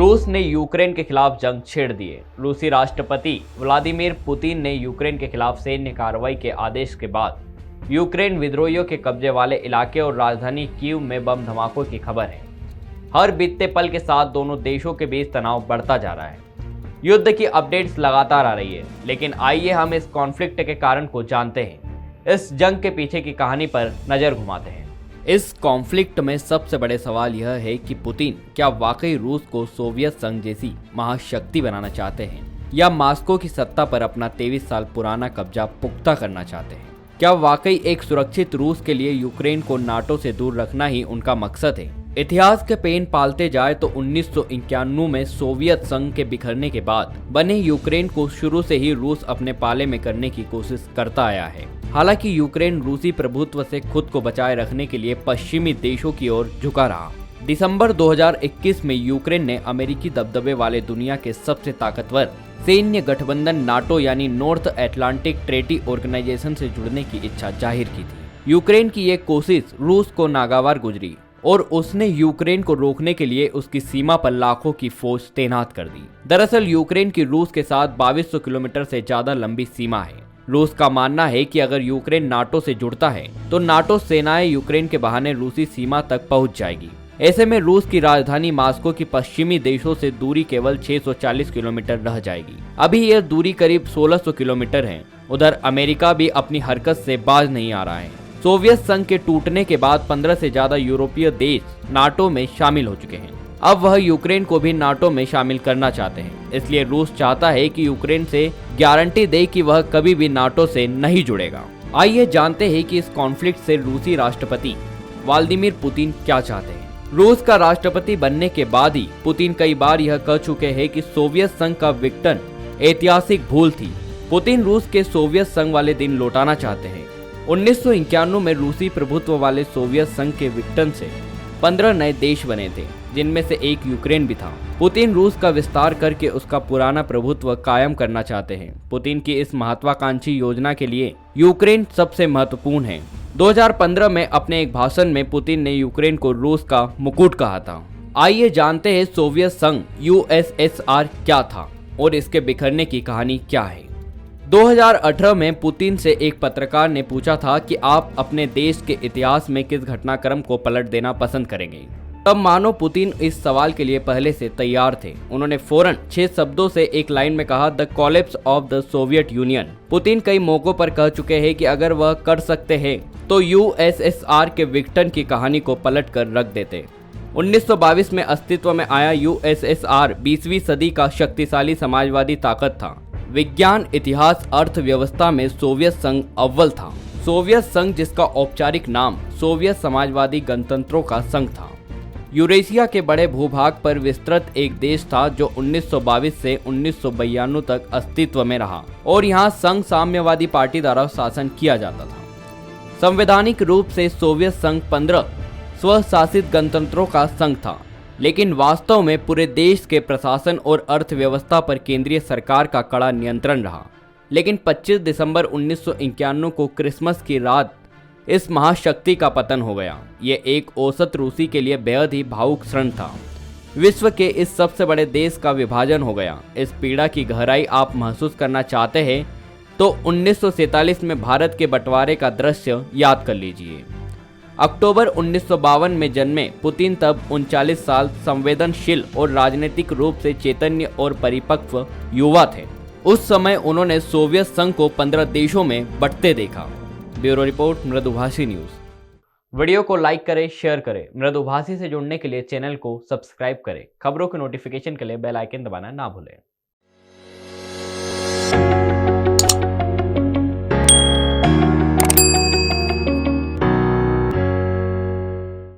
रूस ने यूक्रेन के खिलाफ जंग छेड़ दिए। रूसी राष्ट्रपति व्लादिमीर पुतिन ने यूक्रेन के खिलाफ सैन्य कार्रवाई के आदेश के बाद यूक्रेन विद्रोहियों के कब्जे वाले इलाके और राजधानी कीव में बम धमाकों की खबर है। हर बीतते पल के साथ दोनों देशों के बीच तनाव बढ़ता जा रहा है। युद्ध की अपडेट्स लगातार आ रही है, लेकिन आइए हम इस कॉन्फ्लिक्ट के कारण को जानते हैं। इस जंग के पीछे की कहानी पर नजर घुमाते हैं। इस कॉन्फ्लिक्ट में सबसे बड़े सवाल यह है कि पुतिन क्या वाकई रूस को सोवियत संघ जैसी महाशक्ति बनाना चाहते हैं या मास्को की सत्ता पर अपना 23 साल पुराना कब्जा पुख्ता करना चाहते हैं। क्या वाकई एक सुरक्षित रूस के लिए यूक्रेन को नाटो से दूर रखना ही उनका मकसद है। इतिहास के पेन पालते जाए तो 1991 में सोवियत संघ के बिखरने के बाद बने यूक्रेन को शुरू से ही रूस अपने पाले में करने की कोशिश करता आया है। हालांकि यूक्रेन रूसी प्रभुत्व से खुद को बचाए रखने के लिए पश्चिमी देशों की ओर झुका रहा। दिसंबर 2021 में यूक्रेन ने अमेरिकी दबदबे वाले दुनिया के सबसे ताकतवर सैन्य गठबंधन नाटो यानी नॉर्थ अटलांटिक ट्रेटी ऑर्गेनाइजेशन से जुड़ने की इच्छा जाहिर की थी। यूक्रेन की ये कोशिश रूस को नागवार गुजरी और उसने यूक्रेन को रोकने के लिए उसकी सीमा पर लाखों की फौज तैनात कर दी। दरअसल यूक्रेन की रूस के साथ 2200 किलोमीटर से ज्यादा लंबी सीमा है। रूस का मानना है कि अगर यूक्रेन नाटो से जुड़ता है तो नाटो सेनाएं यूक्रेन के बहाने रूसी सीमा तक पहुंच जाएगी। ऐसे में रूस की राजधानी मास्को की पश्चिमी देशों से दूरी केवल 640 किलोमीटर रह जाएगी। अभी यह दूरी करीब 1600 किलोमीटर है। उधर अमेरिका भी अपनी हरकत से बाज नहीं आ रहा है। सोवियत संघ के टूटने के बाद 15 से ज्यादा यूरोपीय देश नाटो में शामिल हो चुके हैं। अब वह यूक्रेन को भी नाटो में शामिल करना चाहते हैं। इसलिए रूस चाहता है कि यूक्रेन से गारंटी दे कि वह कभी भी नाटो से नहीं जुड़ेगा। आइए जानते हैं कि इस कॉन्फ्लिक्ट से रूसी राष्ट्रपति व्लादिमीर पुतिन क्या चाहते हैं। रूस का राष्ट्रपति बनने के बाद ही पुतिन कई बार यह कह चुके हैं कि सोवियत संघ का विघटन ऐतिहासिक भूल थी। पुतिन रूस के सोवियत संघ वाले दिन लौटाना चाहते हैं। 1991 में रूसी प्रभुत्व वाले सोवियत संघ के विघटन से 15 नए देश बने थे, जिनमें से एक यूक्रेन भी था। पुतिन रूस का विस्तार करके उसका पुराना प्रभुत्व कायम करना चाहते हैं। पुतिन की इस महत्वाकांक्षी योजना के लिए यूक्रेन सबसे महत्वपूर्ण है। 2015 में अपने एक भाषण में पुतिन ने यूक्रेन को रूस का मुकुट कहा था। आइए जानते हैं सोवियत संघ यूएसएसआर क्या था और इसके बिखरने की कहानी क्या है। 2018 में पुतिन से एक पत्रकार ने पूछा था कि आप अपने देश के इतिहास में किस घटनाक्रम को पलट देना पसंद करेंगे। तब मानो पुतिन इस सवाल के लिए पहले से तैयार थे। उन्होंने फौरन 6 शब्दों से एक लाइन में कहा, the collapse of the Soviet union. Putin कई मौकों पर कह चुके हैं कि अगर वह कर सकते हैं तो यूएसएसआर के विघटन की कहानी को पलट कर रख देते। 1922 में अस्तित्व में आया यूएसएसआर 20वीं सदी का शक्तिशाली समाजवादी ताकत था। विज्ञान, इतिहास, अर्थव्यवस्था में सोवियत संघ अव्वल था। सोवियत संघ, जिसका औपचारिक नाम सोवियत समाजवादी गणतंत्रों का संघ था, यूरेशिया के बड़े भूभाग पर विस्तृत एक देश था जो 1922 से 1992 तक अस्तित्व में रहा और यहाँ संघ साम्यवादी पार्टी द्वारा शासन किया जाता था। संवैधानिक रूप से सोवियत संघ 15 स्वशासित गणतंत्रों का संघ था, लेकिन वास्तव में पूरे देश के प्रशासन और अर्थव्यवस्था पर केंद्रीय सरकार का कड़ा नियंत्रण रहा। लेकिन 25 दिसंबर 1991 को क्रिसमस की रात इस महाशक्ति का पतन हो गया। ये एक औसत रूसी के लिए बेहद ही भावुक क्षण था। विश्व के इस सबसे बड़े देश का विभाजन हो गया। इस पीड़ा की गहराई आप महसूस करना चाहते हैं तो 1947 में भारत के बंटवारे का दृश्य याद कर लीजिए। अक्टूबर 1952 में जन्मे पुतिन तब 39 साल संवेदनशील और राजनीतिक रूप से चैतन्य और परिपक्व युवा थे। उस समय उन्होंने सोवियत संघ को 15 देशों में बंटते देखा। ब्यूरो रिपोर्ट, मृदुभाषी न्यूज। वीडियो को लाइक करें, शेयर करें। मृदुभाषी से जुड़ने के लिए चैनल को सब्सक्राइब करें। खबरों के नोटिफिकेशन के लिए बेल आइकन दबाना ना भूलें।